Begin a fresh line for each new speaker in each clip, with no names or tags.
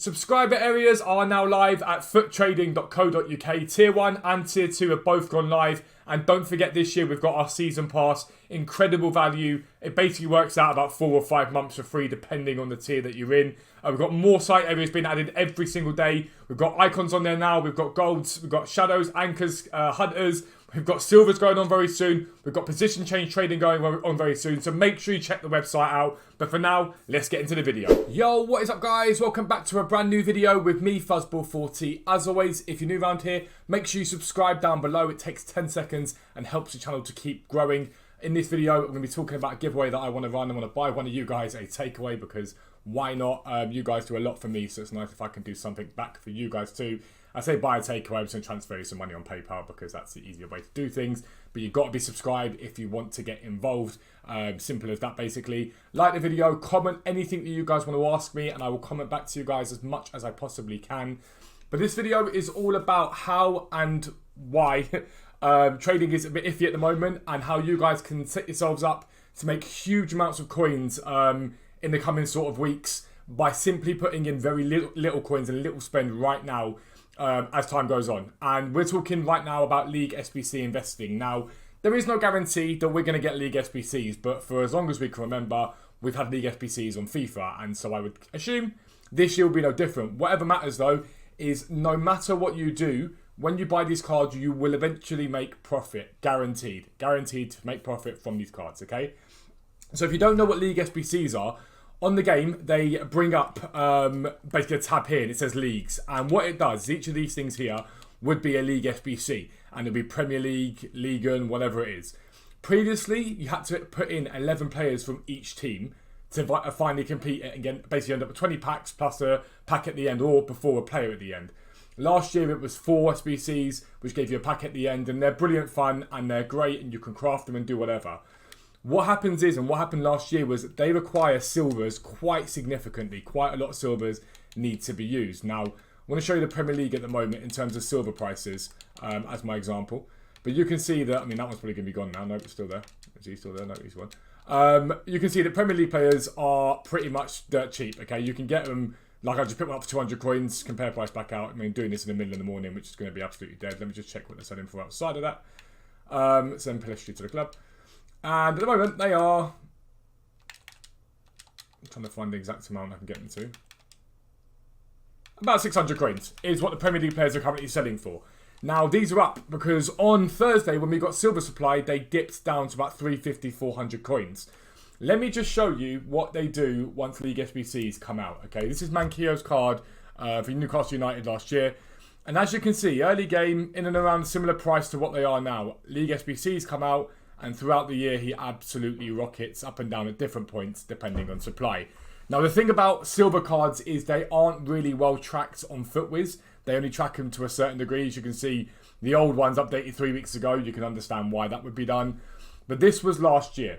Subscriber areas are now live at foottrading.co.uk. Tier 1 and Tier 2 have both gone live. And don't forget, this year we've got our season pass. Incredible value. It basically works out about 4 or 5 months for free, depending on the tier that you're in. We've got more site areas being added every single day. We've got icons on there now. We've got golds. We've got shadows, anchors, hunters. We've got silvers going on very soon. We've got position change trading going on very soon. So make sure you check the website out. But for now, let's get into the video. Yo, what is up, guys? Welcome back to a brand new video with me, Fuzzball40. As always, if you're new around here, make sure you subscribe down below. It takes 10 seconds and helps the channel to keep growing. In this video, I'm going to be talking about a giveaway that I want to run. I want to buy one of you guys a takeaway because why not? You guys do a lot for me, so it's nice if I can do something back for you guys too. I say buy a takeaway, I'm just going to transfer you some money on PayPal because that's the easier way to do things. But you've got to be subscribed if you want to get involved. Simple as that, basically. Like the video, comment anything that you guys want to ask me, and I will comment back to you guys as much as I possibly can. But this video is all about how and why trading is a bit iffy at the moment, and how you guys can set yourselves up to make huge amounts of coins in the coming sort of weeks by simply putting in very little coins and little spend right now. As time goes on. And we're talking right now about League SBC investing. Now, there is no guarantee that we're going to get League SBCs, but for as long as we can remember, we've had League SBCs on FIFA, and so I would assume this year will be no different. Whatever matters, though, is no matter what you do, when you buy these cards, you will eventually make profit. Guaranteed. Guaranteed to make profit from these cards, okay? So if you don't know what League SBCs are, on the game, they bring up basically a tab here and it says leagues. And what it does is each of these things here would be a League SBC. And it'll be Premier League, Ligue 1, whatever it is. Previously, you had to put in 11 players from each team to finally compete and basically end up with 20 packs plus a pack at the end or before a player at the end. Last year, it was 4 SBCs, which gave you a pack at the end. And they're brilliant fun and they're great and you can craft them and do whatever. What happens is, and what happened last year was they require silvers quite significantly. Quite a lot of silvers need to be used. Now, I want to show you the Premier League at the moment in terms of silver prices as my example. But you can see that, I mean, that one's probably going to be gone now. No, it's still there. Is he still there? No, he's one. You can see that Premier League players are pretty much dirt cheap, okay? You can get them, like I just picked one up for 200 coins, compare price back out. I mean, doing this in the middle of the morning, which is going to be absolutely dead. Let me just check what they're selling for outside of that. Send Pelestri to the club. And at the moment, they are... I'm trying to find the exact amount I can get them to. About 600 coins is what the Premier League players are currently selling for. Now, these are up because on Thursday, when we got silver supply, they dipped down to about 350, 400 coins. Let me just show you what they do once League SBCs come out. Okay, this is Mankio's card for Newcastle United last year. And as you can see, early game, in and around a similar price to what they are now. League SBCs come out. And throughout the year, he absolutely rockets up and down at different points, depending on supply. Now, the thing about silver cards is they aren't really well tracked on FootWiz. They only track them to a certain degree. As you can see, the old ones updated 3 weeks ago. You can understand why that would be done. But this was last year.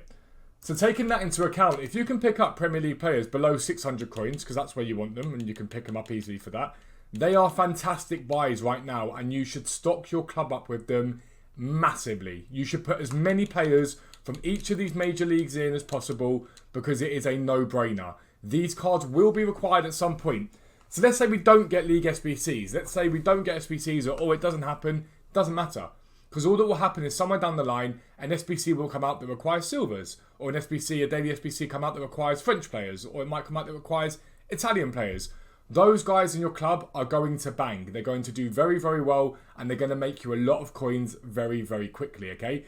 So taking that into account, if you can pick up Premier League players below 600 coins, because that's where you want them, and you can pick them up easily for that, they are fantastic buys right now, and you should stock your club up with them massively. You should put as many players from each of these major leagues in as possible because it is a no-brainer. These cards will be required at some point. So let's say we don't get League SBCs. Let's say we don't get SBCs or it doesn't happen. Doesn't matter. Because all that will happen is somewhere down the line, an SBC will come out that requires silvers. Or an SBC, a daily SBC come out that requires French players. Or it might come out that requires Italian players. Those guys in your club are going to bang. They're going to do very, very well. And they're going to make you a lot of coins very, very quickly, okay?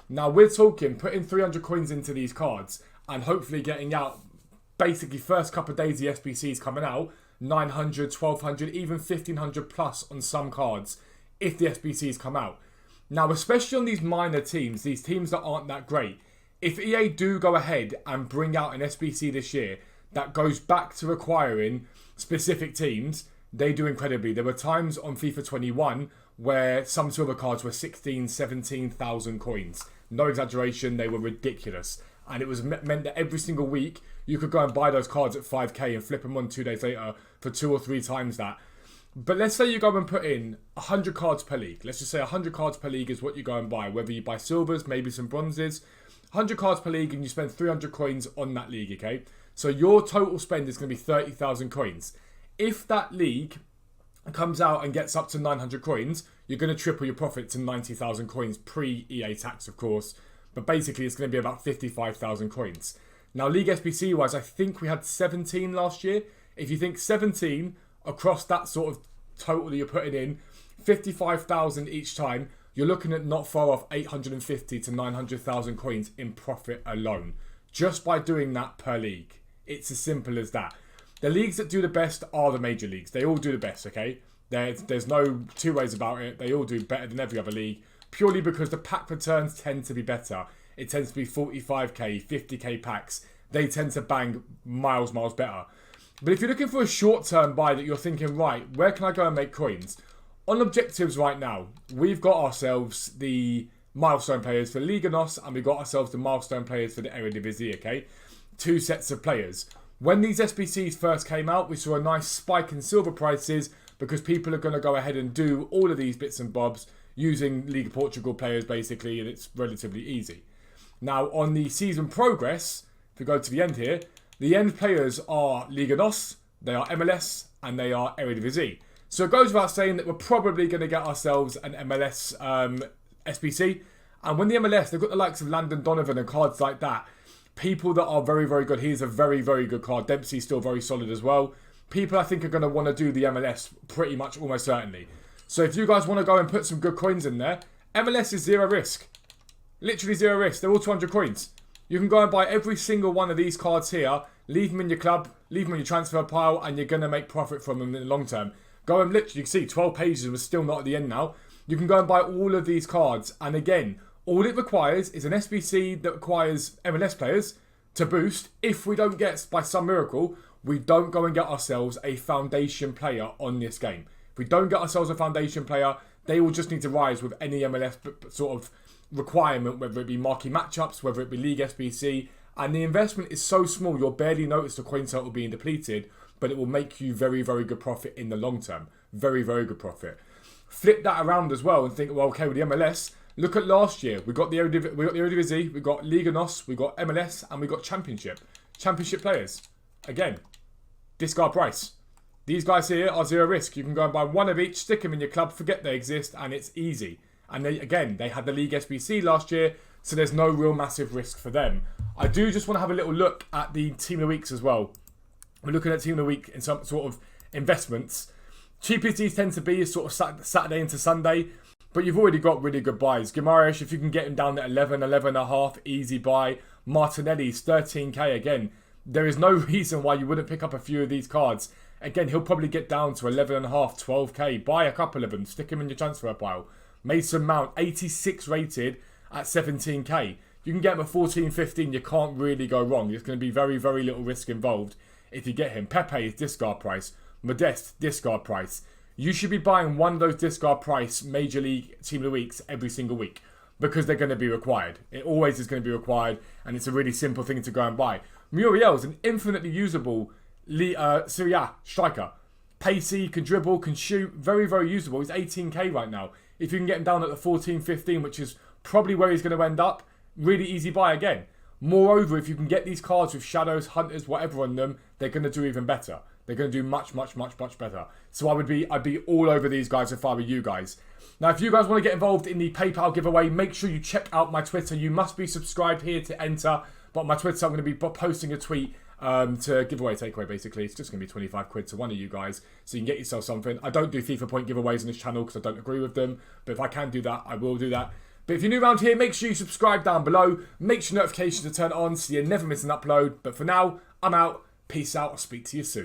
Now, we're talking putting 300 coins into these cards and hopefully getting out, basically, first couple of days the SBCs coming out, 900, 1200, even 1500 plus on some cards if the SBCs come out. Now, especially on these minor teams, these teams that aren't that great, if EA do go ahead and bring out an SBC this year that goes back to requiring specific teams, they do incredibly. There were times on FIFA 21 where some silver cards were 16, 17,000 coins. No exaggeration, they were ridiculous. And it was meant that every single week you could go and buy those cards at 5k and flip them on 2 days later for 2 or 3 times that. But let's say you go and put in 100 cards per league. Let's just say 100 cards per league is what you go and buy. Whether you buy silvers, maybe some bronzes. 100 cards per league and you spend 300 coins on that league, okay? So your total spend is going to be 30,000 coins. If that league comes out and gets up to 900 coins, you're going to triple your profit to 90,000 coins pre-EA tax, of course. But basically, it's going to be about 55,000 coins. Now, League SBC-wise, I think we had 17 last year. If you think 17 across that sort of total that you're putting in, 55,000 each time, you're looking at not far off 850 to 900,000 coins in profit alone. Just by doing that per league. It's as simple as that. The leagues that do the best are the major leagues. They all do the best, okay? There's no two ways about it. They all do better than every other league. Purely because the pack returns tend to be better. It tends to be 45k, 50k packs. They tend to bang miles better. But if you're looking for a short-term buy that you're thinking, right, where can I go and make coins? On objectives right now, we've got ourselves the milestone players for Liga NOS and we've got ourselves the milestone players for the Eredivisie, okay? 2 sets of players. When these SBCs first came out, we saw a nice spike in silver prices because people are going to go ahead and do all of these bits and bobs using Liga Portugal players basically, and it's relatively easy. Now, on the season progress, if we go to the end here, the end players are Liga NOS, they are MLS, and they are Eredivisie. So it goes without saying that we're probably going to get ourselves an MLS SBC. And when the MLS, they've got the likes of Landon Donovan and cards like that. People that are very good. He's a very good card. Dempsey's still very solid as well. People I think are going to want to do the MLS pretty much almost certainly. So if you guys want to go and put some good coins in there, MLS is 0 risk. Literally 0 risk. They're all 200 coins. You can go and buy every single one of these cards here, leave them in your club, leave them in your transfer pile, and you're going to make profit from them in the long term. Go and literally, you can see 12 pages and we're still not at the end now. You can go and buy all of these cards. And again, all it requires is an SBC that requires MLS players to boost. If we don't get, by some miracle, we don't go and get ourselves a foundation player on this game. If we don't get ourselves a foundation player, they will just need to rise with any MLS sort of requirement, whether it be marquee matchups, whether it be League SBC. And the investment is so small, you'll barely notice the coin total being depleted, but it will make you very good profit in the long term. Very good profit. Flip that around as well and think, well, okay, with the MLS, look at last year. We got the Eredivisie, we got Liga NOS, we got MLS, and we got Championship. Championship players. Again, discard price. These guys here are 0 risk. You can go and buy one of each, stick them in your club, forget they exist, and it's easy. And they had the League SBC last year, so there's no real massive risk for them. I do just want to have a little look at the Team of the Weeks as well. We're looking at Team of the Week in some sort of investments. Cheapest these tend to be is sort of Saturday into Sunday, but you've already got really good buys. Guimaraes, if you can get him down at 11, 11.5, easy buy. Martinelli's 13k again. There is no reason why you wouldn't pick up a few of these cards. Again, he'll probably get down to 11.5, 12k. Buy a couple of them, stick him in your transfer pile. Mason Mount, 86 rated at 17k. You can get him at 14, 15, you can't really go wrong. There's going to be very little risk involved if you get him. Pepe is discard price. Modeste, discard price. You should be buying one of those discard price Major League Team of the Weeks every single week because they're going to be required. It always is going to be required, and it's a really simple thing to go and buy. Muriel's an infinitely usable Serie A striker. Pacey, can dribble, can shoot, very usable. He's 18k right now. If you can get him down at the 14, 15, which is probably where he's going to end up, really easy buy again. Moreover, if you can get these cards with shadows, hunters, whatever on them, they're going to do even better. They're going to do much better. So I'd be all over these guys if I were you guys. Now, if you guys want to get involved in the PayPal giveaway, make sure you check out my Twitter. You must be subscribed here to enter. But on my Twitter, I'm going to be posting a tweet to give away a takeaway, basically. It's just going to be 25 quid to one of you guys, so you can get yourself something. I don't do FIFA point giveaways on this channel because I don't agree with them. But if I can do that, I will do that. But if you're new around here, make sure you subscribe down below. Make sure notifications are turned on so you never miss an upload. But for now, I'm out. Peace out. I'll speak to you soon.